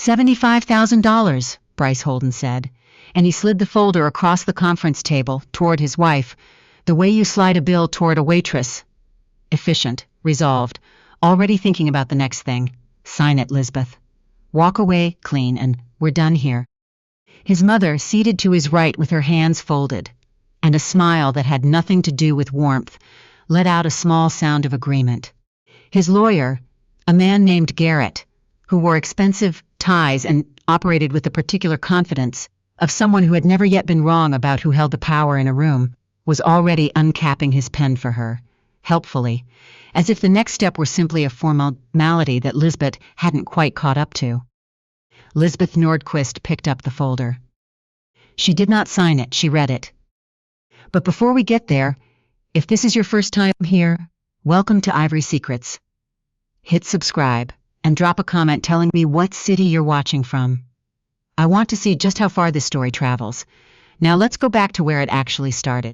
$75,000, Bryce Holden said, and he slid the folder across the conference table toward his wife, the way you slide a bill toward a waitress. Efficient, resolved, already thinking about the next thing. Sign it, Lisbeth. Walk away, clean, and we're done here. His mother, seated to his right with her hands folded, and a smile that had nothing to do with warmth, let out a small sound of agreement. His lawyer, a man named Garrett, who wore expensive ties and operated with the particular confidence of someone who had never yet been wrong about who held the power in a room, was already uncapping his pen for her, helpfully, as if the next step were simply a formality that Lisbeth hadn't quite caught up to. Lisbeth Nordqvist picked up the folder. She did not sign it, she read it. But before we get there, if this is your first time here, welcome to Ivory Secrets. Hit subscribe and drop a comment telling me what city you're watching from. I want to see just how far this story travels. Now let's go back to where it actually started.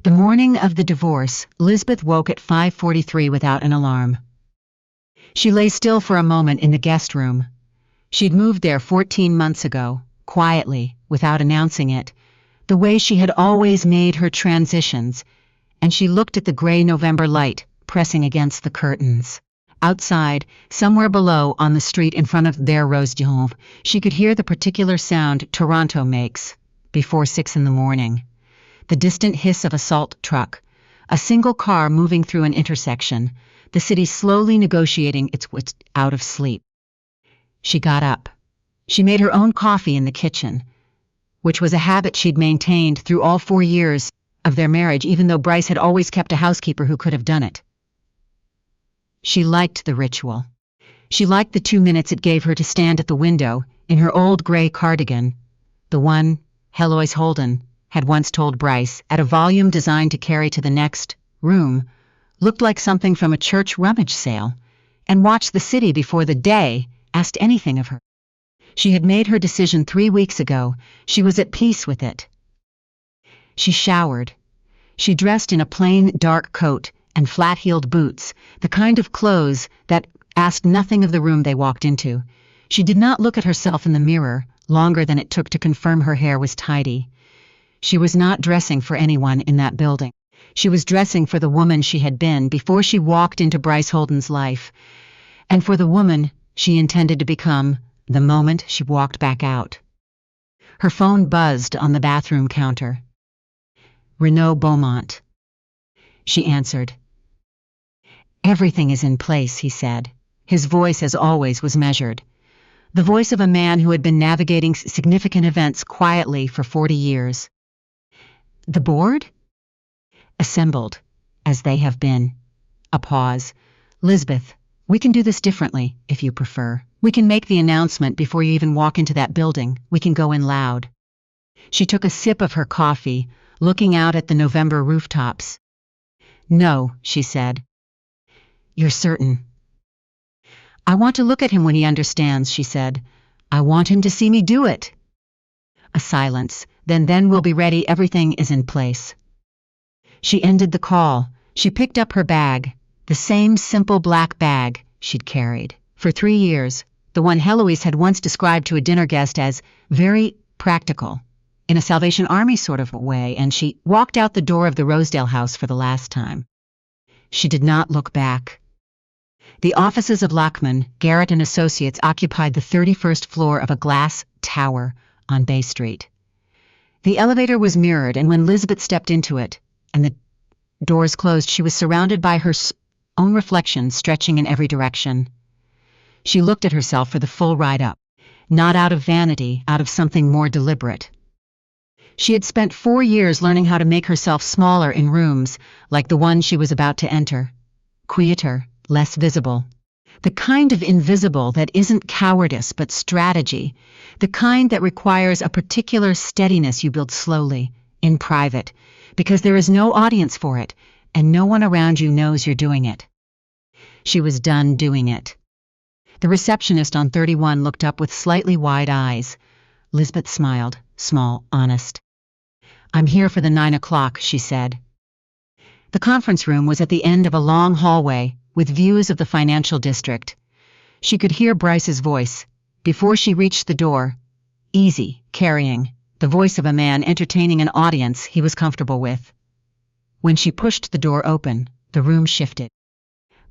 The morning of the divorce, Lisbeth woke at 5:43 without an alarm. She lay still for a moment in the guest room. She'd moved there 14 months ago, quietly, without announcing it, the way she had always made her transitions, and she looked at the gray November light pressing against the curtains. Outside, somewhere below on the street in front of their Rose-Dionve, she could hear the particular sound Toronto makes before 6 in the morning. The distant hiss of a salt truck, a single car moving through an intersection, the city slowly negotiating its way out of sleep. She got up. She made her own coffee in the kitchen, which was a habit she'd maintained through all 4 years of their marriage, even though Bryce had always kept a housekeeper who could have done it. She liked the ritual. She liked the 2 minutes it gave her to stand at the window in her old gray cardigan, the one Bryce Holden had once told Bryce, at a volume designed to carry to the next room, looked like something from a church rummage sale, and watch the city before the day asked anything of her. She had made her decision 3 weeks ago. She was at peace with it. She showered. She dressed in a plain dark coat and flat-heeled boots, the kind of clothes that asked nothing of the room they walked into. She did not look at herself in the mirror longer than it took to confirm her hair was tidy. She was not dressing for anyone in that building. She was dressing for the woman she had been before she walked into Bryce Holden's life, and for the woman she intended to become the moment she walked back out. Her phone buzzed on the bathroom counter. Renaud Beaumont. She answered. "Everything is in place," he said. His voice, as always, was measured. The voice of a man who had been navigating significant events quietly for 40 years. "The board?" "Assembled, as they have been." A pause. "Lisbeth, we can do this differently, if you prefer. We can make the announcement before you even walk into that building. We can go in loud." She took a sip of her coffee, looking out at the November rooftops. "No," she said. "You're certain?" "I want to look at him when he understands," she said. "I want him to see me do it." A silence. Then we'll be ready. Everything is in place." She ended the call. She picked up her bag, the same simple black bag she'd carried for 3 years, the one Heloise had once described to a dinner guest as very practical, in a Salvation Army sort of way, and she walked out the door of the Rosedale house for the last time. She did not look back. The offices of Lachman, Garrett and Associates occupied the 31st floor of a glass tower on Bay Street. The elevator was mirrored, and when Lisbeth stepped into it, and the doors closed, she was surrounded by her own reflection stretching in every direction. She looked at herself for the full ride up, not out of vanity, out of something more deliberate. She had spent 4 years learning how to make herself smaller in rooms like the one she was about to enter, quieter, less visible. The kind of invisible that isn't cowardice but strategy, the kind that requires a particular steadiness you build slowly, in private, because there is no audience for it, and no one around you knows you're doing it. She was done doing it. The receptionist on 31 looked up with slightly wide eyes. Lisbeth smiled, small, honest. "I'm here for the 9 o'clock, she said. The conference room was at the end of a long hallway with views of the financial district. She could hear Bryce's voice, before she reached the door, easy, carrying, the voice of a man entertaining an audience he was comfortable with. When she pushed the door open, the room shifted.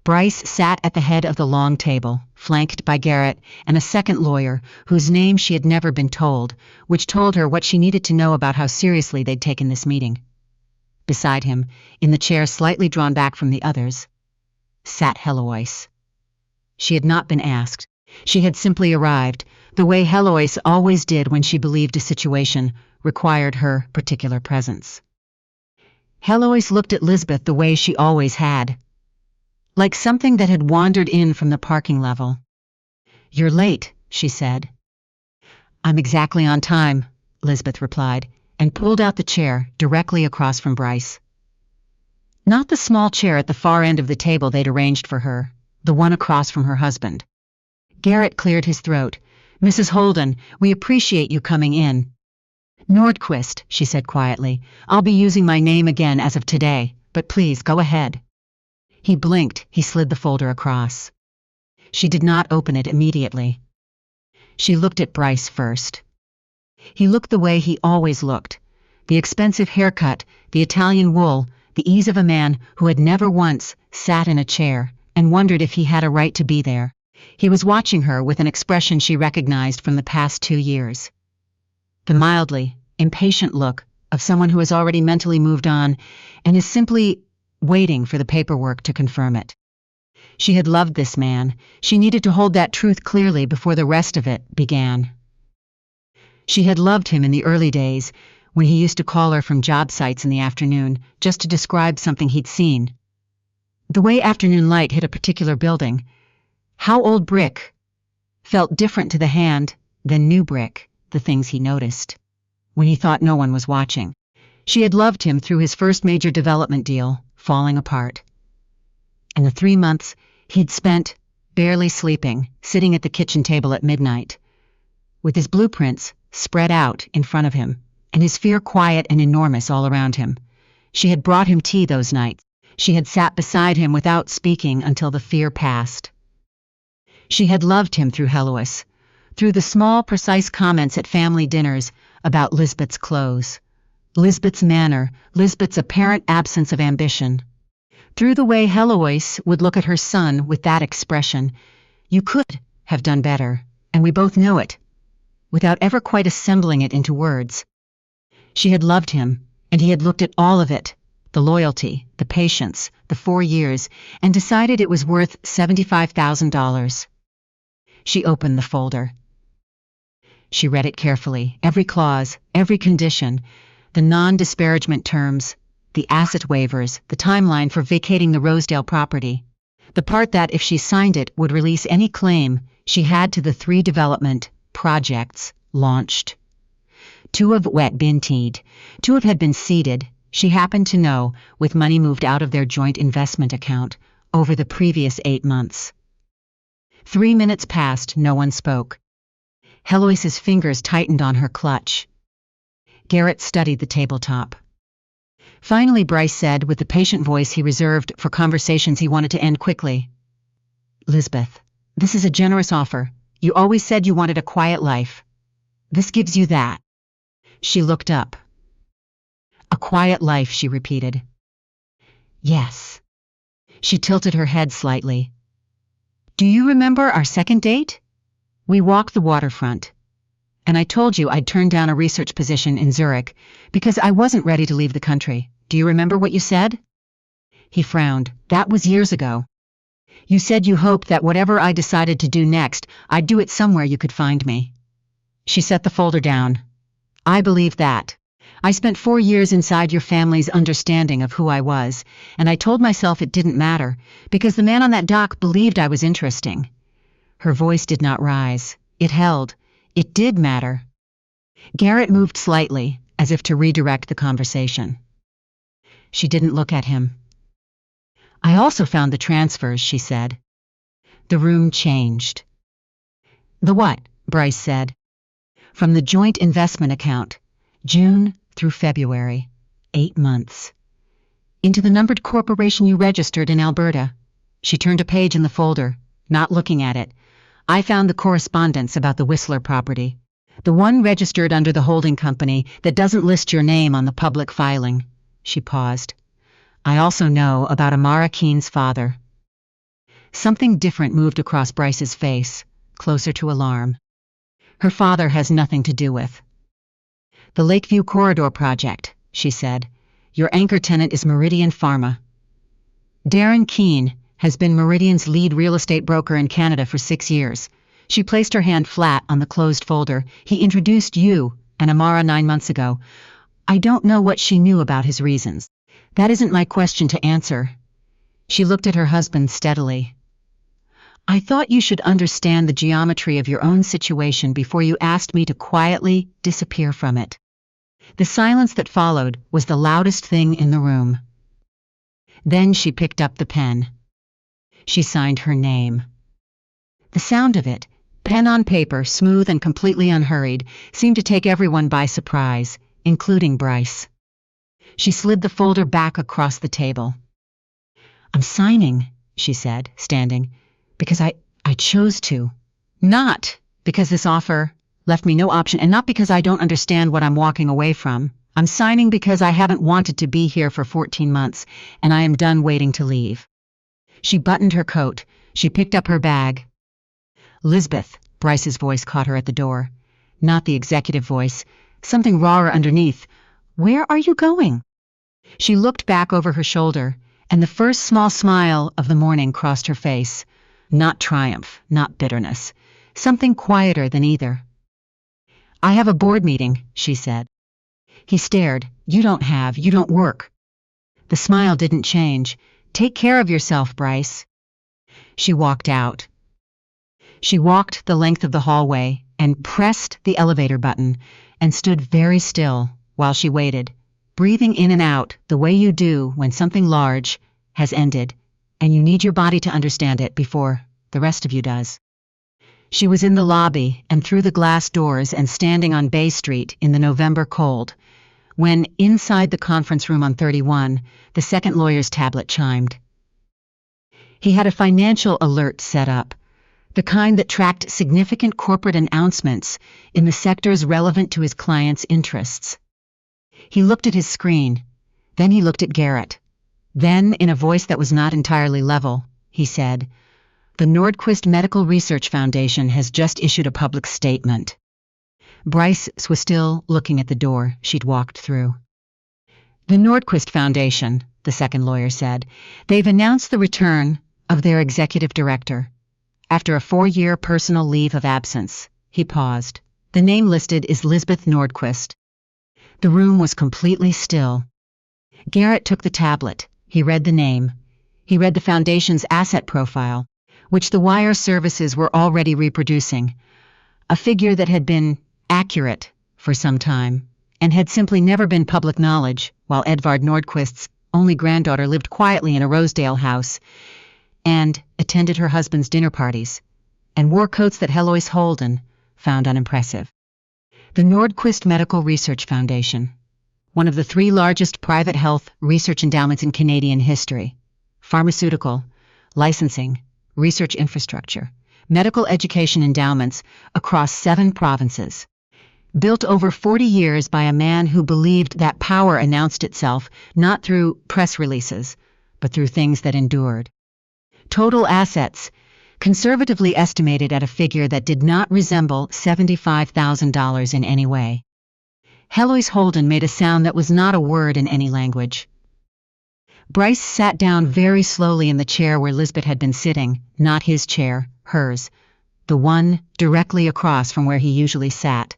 Bryce sat at the head of the long table, flanked by Garrett and a second lawyer whose name she had never been told, which told her what she needed to know about how seriously they'd taken this meeting. Beside him, in the chair slightly drawn back from the others, sat Heloise. She had not been asked. She had simply arrived, the way Heloise always did when she believed a situation required her particular presence. Heloise looked at Lisbeth the way she always had, like something that had wandered in from the parking level. "You're late," she said. "I'm exactly on time," Lisbeth replied, and pulled out the chair directly across from Bryce. Not the small chair at the far end of the table they'd arranged for her, the one across from her husband. Garrett cleared his throat. "Mrs. Holden, we appreciate you coming in." "Nordqvist," she said quietly. "I'll be using my name again as of today, but please go ahead." He blinked. He slid the folder across. She did not open it immediately. She looked at Bryce first. He looked the way he always looked. The expensive haircut, the Italian wool, the ease of a man who had never once sat in a chair and wondered if he had a right to be there. He was watching her with an expression she recognized from the past 2 years. The mildly impatient look of someone who has already mentally moved on and is simply waiting for the paperwork to confirm it. She had loved this man. She needed to hold that truth clearly before the rest of it began. She had loved him in the early days, when he used to call her from job sites in the afternoon just to describe something he'd seen. The way afternoon light hit a particular building, how old brick felt different to the hand than new brick, the things he noticed, when he thought no one was watching. She had loved him through his first major development deal, falling apart. And the 3 months he'd spent barely sleeping, sitting at the kitchen table at midnight, with his blueprints spread out in front of him, and his fear quiet and enormous all around him. She had brought him tea those nights. She had sat beside him without speaking until the fear passed. She had loved him through Heloise, through the small, precise comments at family dinners about Lisbeth's clothes, Lisbeth's manner, Lisbeth's apparent absence of ambition. Through the way Heloise would look at her son with that expression, "You could have done better, and we both know it," without ever quite assembling it into words. She had loved him, and he had looked at all of it, the loyalty, the patience, the 4 years, and decided it was worth $75,000. She opened the folder. She read it carefully, every clause, every condition, the non-disparagement terms, the asset waivers, the timeline for vacating the Rosedale property, the part that, if she signed it, would release any claim she had to the 3 development projects launched. 2 of had been teed, 2 had been seeded, she happened to know, with money moved out of their joint investment account over the previous 8 months. 3 minutes passed, no one spoke. Heloise's fingers tightened on her clutch. Garrett studied the tabletop. Finally, Bryce said, with the patient voice he reserved for conversations he wanted to end quickly, "Lisbeth, this is a generous offer. You always said you wanted a quiet life. This gives you that." She looked up. "A quiet life," she repeated. "Yes." She tilted her head slightly. "Do you remember our second date? We walked the waterfront, and I told you I'd turned down a research position in Zurich because I wasn't ready to leave the country. Do you remember what you said?" He frowned. "That was years ago. You said you hoped that whatever I decided to do next, I'd do it somewhere you could find me." She set the folder down. "I believe that. I spent 4 years inside your family's understanding of who I was, and I told myself it didn't matter, because the man on that dock believed I was interesting." Her voice did not rise. It held. It did matter. Garrett moved slightly, as if to redirect the conversation. She didn't look at him. "I also found the transfers," she said. The room changed. "The what?" Bryce said. "From the joint investment account, June through February, 8 months. Into the numbered corporation you registered in Alberta." She turned a page in the folder, not looking at it. I found the correspondence about the Whistler property. The one registered under the holding company that doesn't list your name on the public filing." She paused. "I also know about Amara Keene's father." Something different moved across Bryce's face, closer to alarm. "Her father has nothing to do with the Lakeview Corridor project," she said. "Your anchor tenant is Meridian Pharma. Darren Keene has been Meridian's lead real estate broker in Canada for 6 years. She placed her hand flat on the closed folder. He introduced you and Amara 9 months ago. I don't know what she knew about his reasons. That isn't my question to answer." She looked at her husband steadily. "I thought you should understand the geometry of your own situation before you asked me to quietly disappear from it." The silence that followed was the loudest thing in the room. Then she picked up the pen. She signed her name. The sound of it, pen on paper, smooth and completely unhurried, seemed to take everyone by surprise, including Bryce. She slid the folder back across the table. "I'm signing," she said, standing, "because I chose to. Not because this offer left me no option, and not because I don't understand what I'm walking away from. I'm signing because I haven't wanted to be here for 14 months, and I am done waiting to leave." She buttoned her coat. She picked up her bag. "Lisbeth," Bryce's voice caught her at the door. Not the executive voice, something rawer underneath. "Where are you going?" She looked back over her shoulder, and the first small smile of the morning crossed her face. Not triumph, not bitterness. Something quieter than either. "I have a board meeting," she said. He stared. You don't work." The smile didn't change. "Take care of yourself, Bryce." She walked out. She walked the length of the hallway and pressed the elevator button and stood very still while she waited, breathing in and out the way you do when something large has ended and you need your body to understand it before the rest of you does. She was in the lobby and through the glass doors and standing on Bay Street in the November cold, when inside the conference room on 31, the second lawyer's tablet chimed. He had a financial alert set up, the kind that tracked significant corporate announcements in the sectors relevant to his client's interests. He looked at his screen. Then he looked at Garrett. Then, in a voice that was not entirely level, he said, "The Nordqvist Medical Research Foundation has just issued a public statement." Bryce was still looking at the door she'd walked through. "The Nordqvist Foundation," the second lawyer said, "they've announced the return of their executive director. After a 4-year personal leave of absence." He paused. "The name listed is Lisbeth Nordqvist." The room was completely still. Garrett took the tablet. He read the name. He read the foundation's asset profile, which the wire services were already reproducing. A figure that had been accurate for some time, and had simply never been public knowledge, while Edvard Nordqvist's only granddaughter lived quietly in a Rosedale house, and attended her husband's dinner parties, and wore coats that Bryce Holden found unimpressive. The Nordqvist Medical Research Foundation, one of the 3 largest private health research endowments in Canadian history, pharmaceutical, licensing, research infrastructure, medical education endowments across 7 provinces. Built over 40 years by a man who believed that power announced itself not through press releases, but through things that endured. Total assets, conservatively estimated at a figure that did not resemble $75,000 in any way. Bryce Holden made a sound that was not a word in any language. Bryce sat down very slowly in the chair where Lisbeth had been sitting, not his chair, hers, the one directly across from where he usually sat,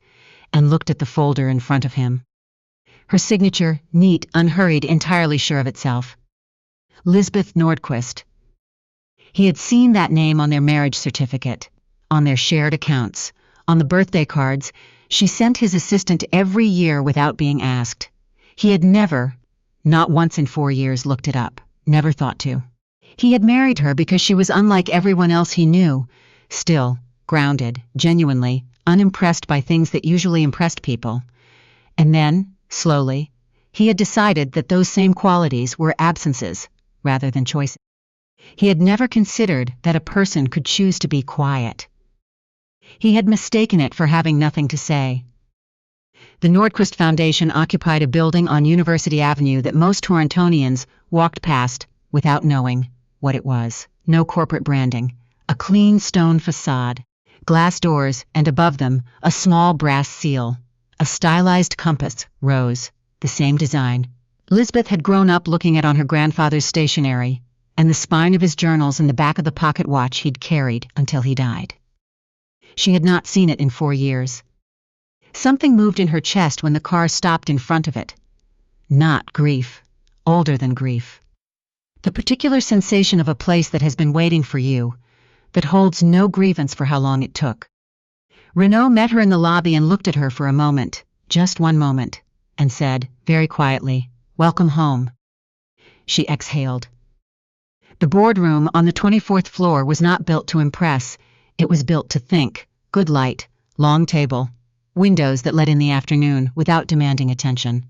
and looked at the folder in front of him. Her signature, neat, unhurried, entirely sure of itself. Lisbeth Nordqvist. He had seen that name on their marriage certificate, on their shared accounts, on the birthday cards she sent his assistant every year without being asked. He had never, not once in 4 years, looked it up, never thought to. He had married her because she was unlike everyone else he knew, still, grounded, genuinely, unimpressed by things that usually impressed people. And then, slowly, he had decided that those same qualities were absences rather than choices. He had never considered that a person could choose to be quiet, He had mistaken it for having nothing to say. The Nordqvist Foundation occupied a building on University Avenue that most Torontonians walked past without knowing what it was. No corporate branding, a clean stone facade, glass doors, and above them, a small brass seal. A stylized compass rose, the same design. Lisbeth had grown up looking at on her grandfather's stationery, and the spine of his journals in the back of the pocket watch he'd carried until he died. She had not seen it in 4 years. Something moved in her chest when the car stopped in front of it. Not grief, older than grief. The particular sensation of a place that has been waiting for you, that holds no grievance for how long it took. Renaud met her in the lobby and looked at her for a moment, just one moment, and said, very quietly, "Welcome home." She exhaled. The boardroom on the 24th floor was not built to impress, it was built to think. Good light, long table, windows that let in the afternoon without demanding attention.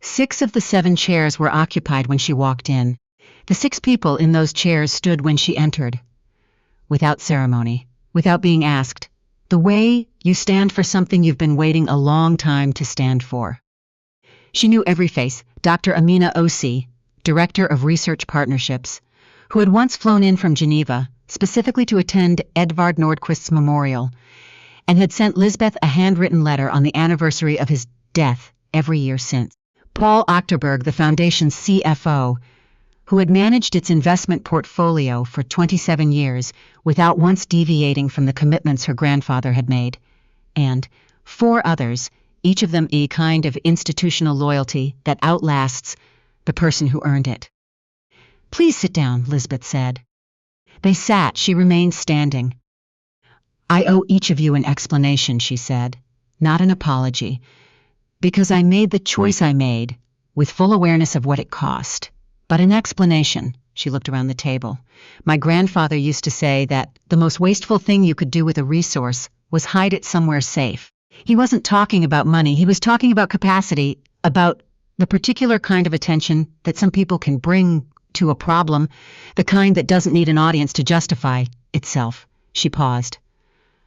6 of the 7 chairs were occupied when she walked in. The 6 people in those chairs stood when she entered. Without ceremony, without being asked, the way you stand for something you've been waiting a long time to stand for. She knew every face. Dr. Amina Osi, Director of Research Partnerships, who had once flown in from Geneva, specifically to attend Edvard Nordqvist's memorial, and had sent Lisbeth a handwritten letter on the anniversary of his death every year since. Paul Achterberg, the foundation's CFO, who had managed its investment portfolio for 27 years without once deviating from the commitments her grandfather had made, and 4 others, each of them a kind of institutional loyalty that outlasts the person who earned it. "Please sit down," Lisbeth said. They sat. She remained standing. "I owe each of you an explanation," she said, "not an apology, because I made the choice I made, with full awareness of what it cost. But an explanation." She looked around the table. "My grandfather used to say that the most wasteful thing you could do with a resource was hide it somewhere safe. He wasn't talking about money, he was talking about capacity, about the particular kind of attention that some people can bring to a problem, the kind that doesn't need an audience to justify itself." She paused.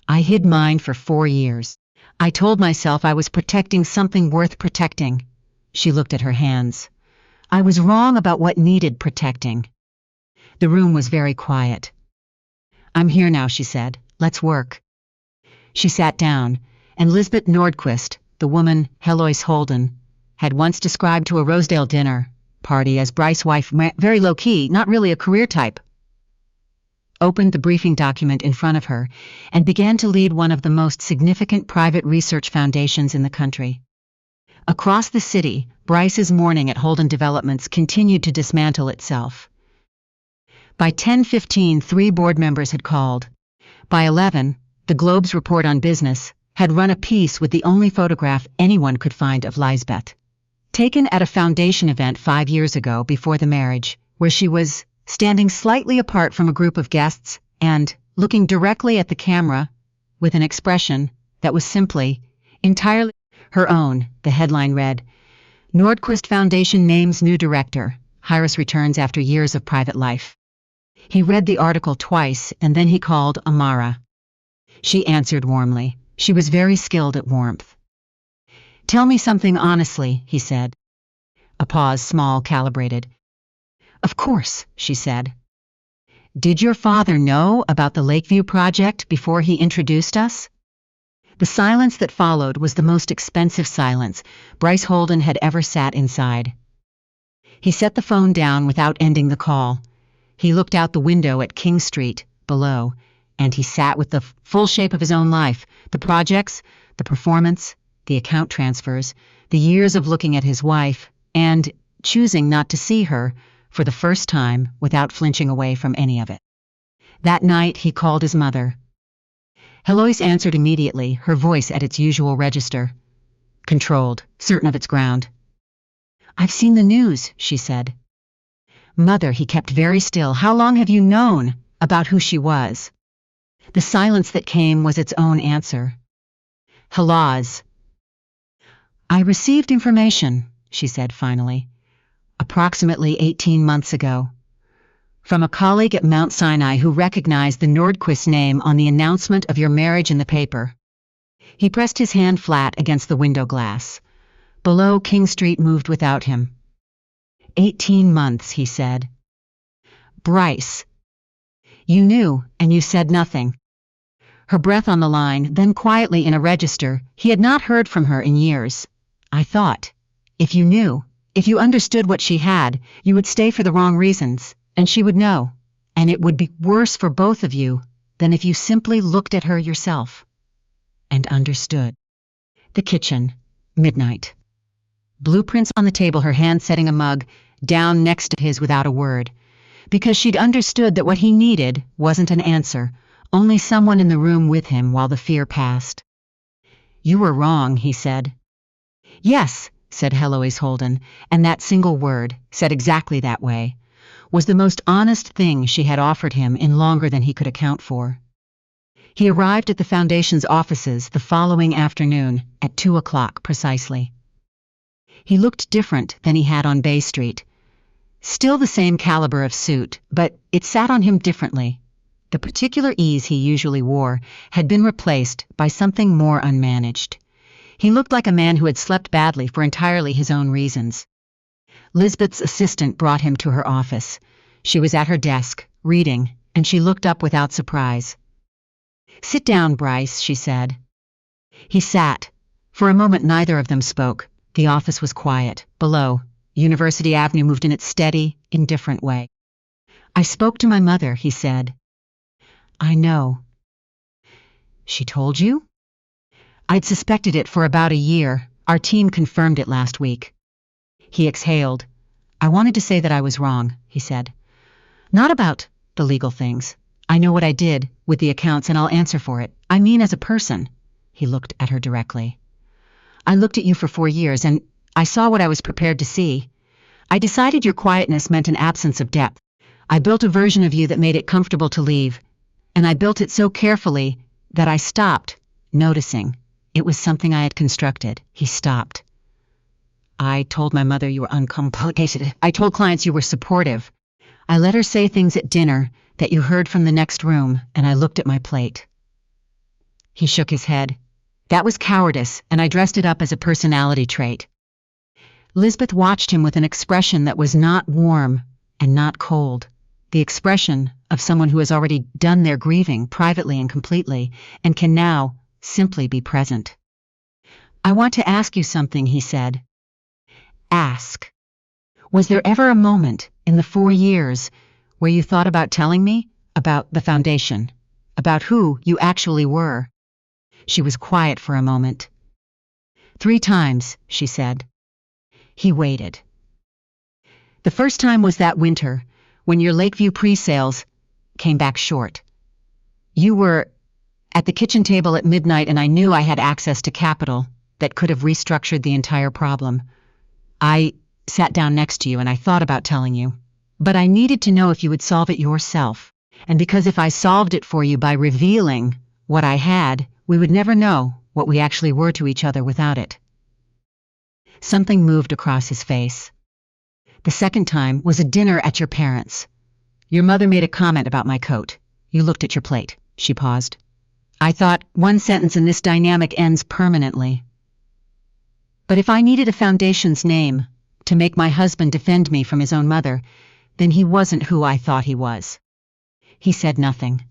"I hid mine for 4 years. I told myself I was protecting something worth protecting." She looked at her hands. "I was wrong about what needed protecting." The room was very quiet. "I'm here now," she said. "Let's work." She sat down, and Lisbeth Nordqvist, the woman Bryce Holden had once described to a Rosedale dinner party as Bryce's wife, very low-key, not really a career type, opened the briefing document in front of her and began to lead one of the most significant private research foundations in the country. Across the city, Bryce's morning at Holden Developments continued to dismantle itself. By 10:15, 3 board members had called. By 11, the Globe's report on business had run a piece with the only photograph anyone could find of Lisbeth, taken at a foundation event 5 years ago before the marriage, where she was standing slightly apart from a group of guests and looking directly at the camera with an expression that was simply, entirely her own. The headline read, "Nordqvist Foundation names new director. Iris returns after years of private life." He read the article twice and then he called Amara. She answered warmly. She was very skilled at warmth. "Tell me something honestly," he said. A pause, small, calibrated. "Of course," she said. "Did your father know about the Lakeview project before he introduced us?" The silence that followed was the most expensive silence Bryce Holden had ever sat inside. He set the phone down without ending the call. He looked out the window at King Street, below, and he sat with the full shape of his own life, the projects, the performance, the account transfers, the years of looking at his wife, and choosing not to see her for the first time without flinching away from any of it. That night he called his mother. Heloise answered immediately, her voice at its usual register. Controlled, certain of its ground. "I've seen the news," she said. "Mother," he kept very still, "how long have you known about who she was?" The silence that came was its own answer. "Heloise." "I received information," she said finally, "approximately 18 months ago. From a colleague at Mount Sinai who recognized the Nordqvist name on the announcement of your marriage in the paper. He pressed his hand flat against the window glass. Below, King Street moved without him. 18 months, he said. Bryce. You knew, and you said nothing. Her breath on the line, then quietly in a register. He had not heard from her in years. I thought, if you knew, if you understood what she had, you would stay for the wrong reasons, and she would know, and it would be worse for both of you than if you simply looked at her yourself and understood. The kitchen, midnight. Blueprints on the table, her hand setting a mug down next to his without a word, because she'd understood that what he needed wasn't an answer, only someone in the room with him while the fear passed. You were wrong, he said. Yes, said Bryce Holden, and that single word, said exactly that way, was the most honest thing she had offered him in longer than he could account for. He arrived at the Foundation's offices the following afternoon at 2 o'clock precisely. He looked different than he had on Bay Street. Still the same caliber of suit, but it sat on him differently. The particular ease he usually wore had been replaced by something more unmanaged. He looked like a man who had slept badly for entirely his own reasons. Lisbeth's assistant brought him to her office. She was at her desk, reading, and she looked up without surprise. Sit down, Bryce, she said. He sat. For a moment neither of them spoke. The office was quiet. Below, University Avenue moved in its steady, indifferent way. I spoke to my mother, he said. I know. She told you? I'd suspected it for about a year. Our team confirmed it last week. He exhaled. I wanted to say that I was wrong, he said. Not about the legal things. I know what I did with the accounts and I'll answer for it. I mean as a person. He looked at her directly. I looked at you for 4 years and I saw what I was prepared to see. I decided your quietness meant an absence of depth. I built a version of you that made it comfortable to leave. And I built it so carefully that I stopped noticing. It was something I had constructed. He stopped. I told my mother you were uncomplicated. I told clients you were supportive. I let her say things at dinner that you heard from the next room, and I looked at my plate. He shook his head. That was cowardice, and I dressed it up as a personality trait. Lisbeth watched him with an expression that was not warm and not cold. The expression of someone who has already done their grieving privately and completely, and can now simply be present. I want to ask you something, he said. Ask. Was there ever a moment in the 4 years where you thought about telling me about the Foundation, about who you actually were? She was quiet for a moment. 3 times, she said. He waited. The first time was that winter, when your Lakeview pre-sales came back short. You were at the kitchen table at midnight and I knew I had access to capital that could have restructured the entire problem. I sat down next to you and I thought about telling you, but I needed to know if you would solve it yourself. And because if I solved it for you by revealing what I had, we would never know what we actually were to each other without it. Something moved across his face. The second time was a dinner at your parents'. Your mother made a comment about my coat. You looked at your plate. She paused. I thought, one sentence and this dynamic ends permanently. But if I needed a Foundation's name to make my husband defend me from his own mother, then he wasn't who I thought he was. He said nothing.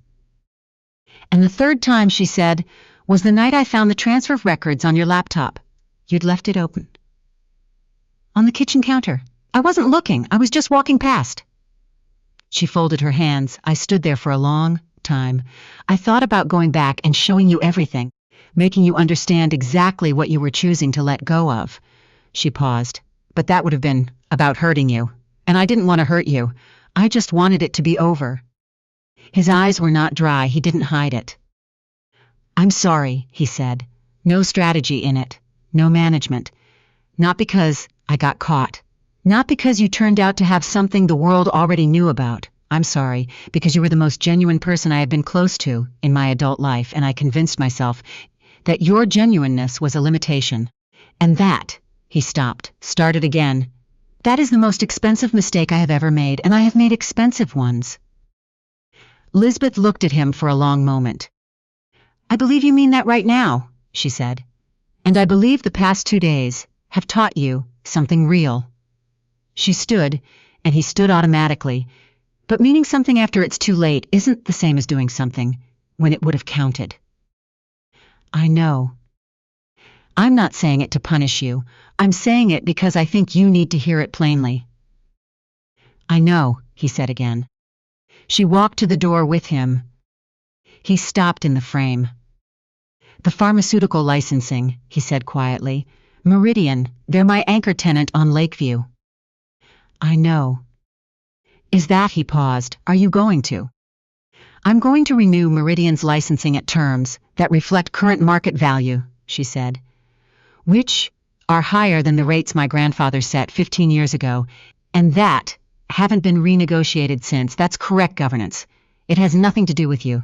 And the third time, she said, was the night I found the transfer of records on your laptop. You'd left it open. On the kitchen counter. I wasn't looking. I was just walking past. She folded her hands. I stood there for a long time. I thought about going back and showing you everything, making you understand exactly what you were choosing to let go of. She paused. But that would have been about hurting you. And I didn't want to hurt you. I just wanted it to be over. His eyes were not dry. He didn't hide it. I'm sorry, he said. No strategy in it. No management. Not because I got caught. Not because you turned out to have something the world already knew about. I'm sorry, because you were the most genuine person I had been close to in my adult life, and I convinced myself that your genuineness was a limitation. And that, he stopped, started again, That is the most expensive mistake I have ever made, and I have made expensive ones. Lisbeth looked at him for a long moment. I believe you mean that right now, she said. And I believe the past 2 days have taught you something real. She stood, and he stood automatically, but meaning something after it's too late isn't the same as doing something when it would have counted. I know. I'm not saying it to punish you. I'm saying it because I think you need to hear it plainly. I know, he said again. She walked to the door with him. He stopped in the frame. The pharmaceutical licensing, he said quietly. Meridian, they're my anchor tenant on Lakeview. I know. Is that, he paused, are you going to? I'm going to renew Meridian's licensing at terms that reflect current market value, she said, which are higher than the rates my grandfather set 15 years ago, and that haven't been renegotiated since. That's correct governance. It has nothing to do with you.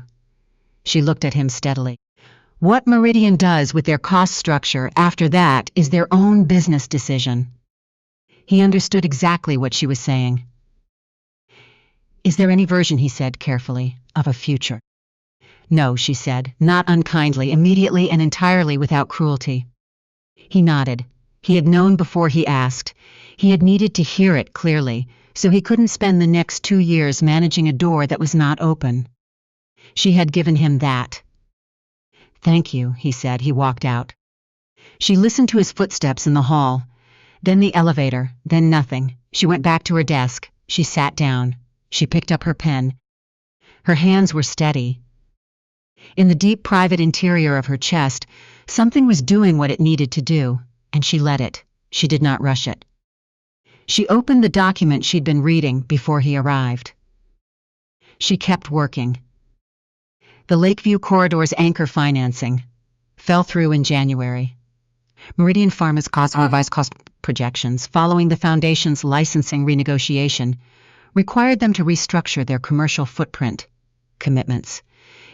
She looked at him steadily. What Meridian does with their cost structure after that is their own business decision. He understood exactly what she was saying. Is there any version, he said carefully, of a future? No, she said, not unkindly, immediately and entirely without cruelty. He nodded. He had known before he asked. He had needed to hear it clearly, so he couldn't spend the next 2 years managing a door that was not open. She had given him that. Thank you, he said. He walked out. She listened to his footsteps in the hall, then the elevator, then nothing. She went back to her desk. She sat down. She picked up her pen. Her hands were steady. In the deep private interior of her chest, something was doing what it needed to do, and she let it. She did not rush it. She opened the document she'd been reading before he arrived. She kept working. The Lakeview Corridor's anchor financing fell through in January. Meridian Pharma's revised cost projections following the foundation's licensing renegotiation required them to restructure their commercial footprint commitments.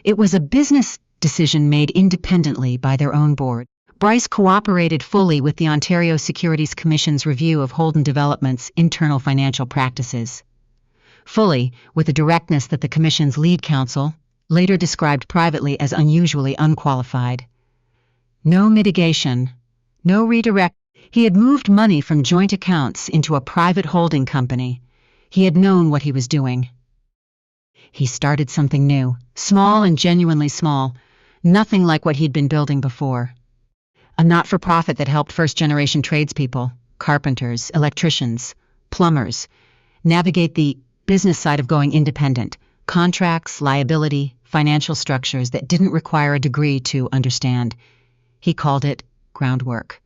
It was a business decision made independently by their own board. Bryce cooperated fully with the Ontario Securities Commission's review of Holden Development's internal financial practices. Fully, with a directness that the Commission's lead counsel later described privately as unusually unqualified. No mitigation, no redirect. He had moved money from joint accounts into a private holding company. He had known what he was doing. He started something new, small and genuinely small, nothing like what he'd been building before. A not-for-profit that helped first-generation tradespeople, carpenters, electricians, plumbers, navigate the business side of going independent, contracts, liability, financial structures that didn't require a degree to understand. He called it groundwork.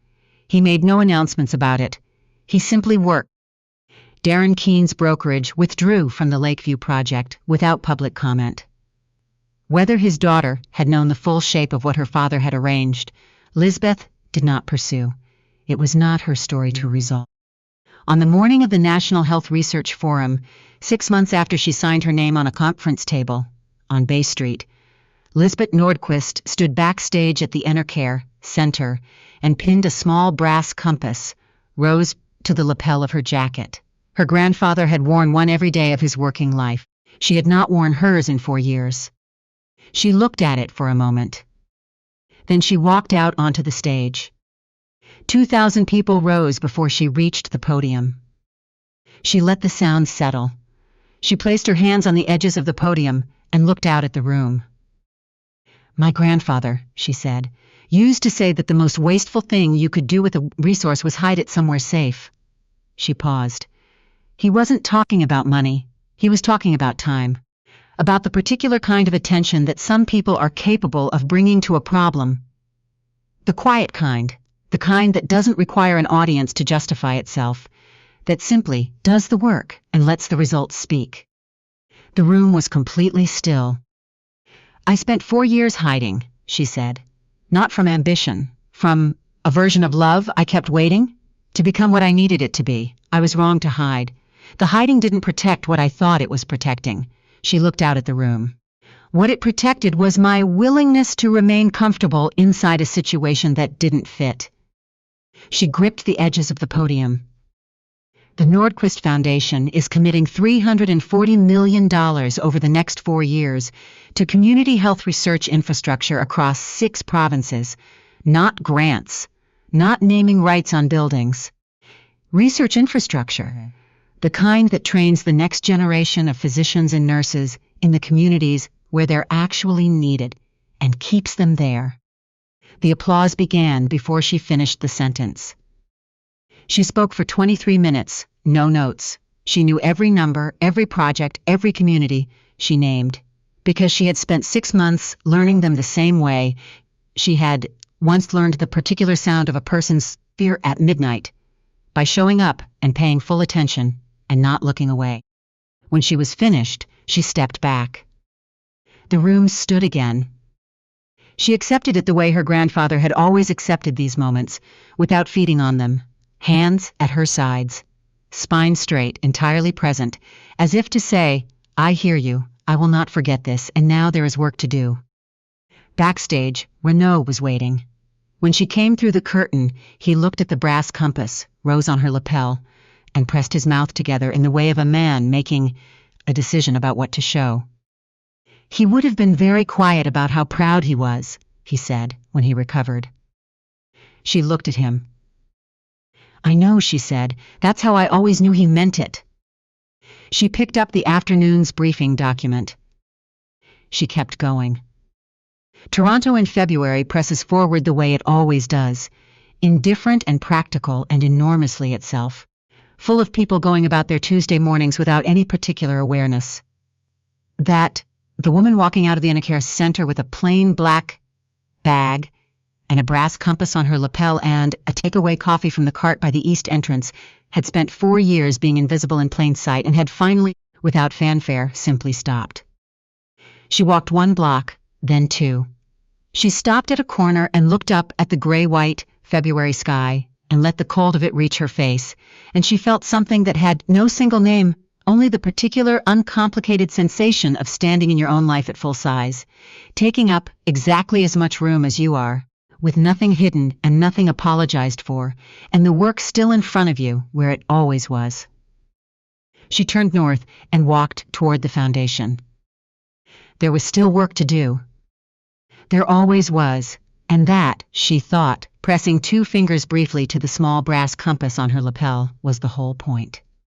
He made no announcements about it. He simply worked. Darren Keene's brokerage withdrew from the Lakeview project without public comment. Whether his daughter had known the full shape of what her father had arranged, Lisbeth did not pursue. It was not her story to resolve. On the morning of the National Health Research Forum, 6 months after she signed her name on a conference table on Bay Street, Lisbeth Nordqvist stood backstage at the Enercare Center and pinned a small brass compass, rose to the lapel of her jacket. Her grandfather had worn one every day of his working life. She had not worn hers in 4 years. She looked at it for a moment. Then she walked out onto the stage. 2,000 people rose before she reached the podium. She let the sound settle. She placed her hands on the edges of the podium and looked out at the room. My grandfather, she said, used to say that the most wasteful thing you could do with a resource was hide it somewhere safe. She paused. He wasn't talking about money. He was talking about time. About the particular kind of attention that some people are capable of bringing to a problem. The quiet kind. The kind that doesn't require an audience to justify itself. That simply does the work and lets the results speak. The room was completely still. I spent 4 years hiding, she said. Not from ambition. From a version of love I kept waiting to become what I needed it to be. I was wrong to hide. The hiding didn't protect what I thought it was protecting. She looked out at the room. What it protected was my willingness to remain comfortable inside a situation that didn't fit. She gripped the edges of the podium. The Nordqvist Foundation is committing $340 million over the next 4 years to community health research infrastructure across 6 provinces. Not grants, not naming rights on buildings. Research infrastructure, the kind that trains the next generation of physicians and nurses in the communities where they're actually needed and keeps them there. The applause began before she finished the sentence. She spoke for 23 minutes, no notes. She knew every number, every project, every community she named, because she had spent 6 months learning them the same way she had once learned the particular sound of a person's fear at midnight, by showing up and paying full attention and not looking away. When she was finished, she stepped back. The room stood again. She accepted it the way her grandfather had always accepted these moments, without feeding on them. Hands at her sides, spine straight, entirely present, as if to say, I hear you, I will not forget this, and now there is work to do. Backstage, Renaud was waiting. When she came through the curtain, he looked at the brass compass, rose on her lapel, and pressed his mouth together in the way of a man making a decision about what to show. He would have been very quiet about how proud he was, he said, when he recovered. She looked at him. I know, she said. That's how I always knew he meant it. She picked up the afternoon's briefing document. She kept going. Toronto in February presses forward the way it always does, indifferent and practical and enormously itself, full of people going about their Tuesday mornings without any particular awareness. That, the woman walking out of the Uncare Center with a plain black bag and a brass compass on her lapel and a takeaway coffee from the cart by the east entrance, had spent 4 years being invisible in plain sight and had finally, without fanfare, simply stopped. She walked 1 block, then 2. She stopped at a corner and looked up at the gray-white February sky and let the cold of it reach her face, and she felt something that had no single name, only the particular uncomplicated sensation of standing in your own life at full size, taking up exactly as much room as you are, with nothing hidden and nothing apologized for, and the work still in front of you where it always was. She turned north and walked toward the foundation. There was still work to do. There always was, and that, she thought, pressing 2 fingers briefly to the small brass compass on her lapel, was the whole point.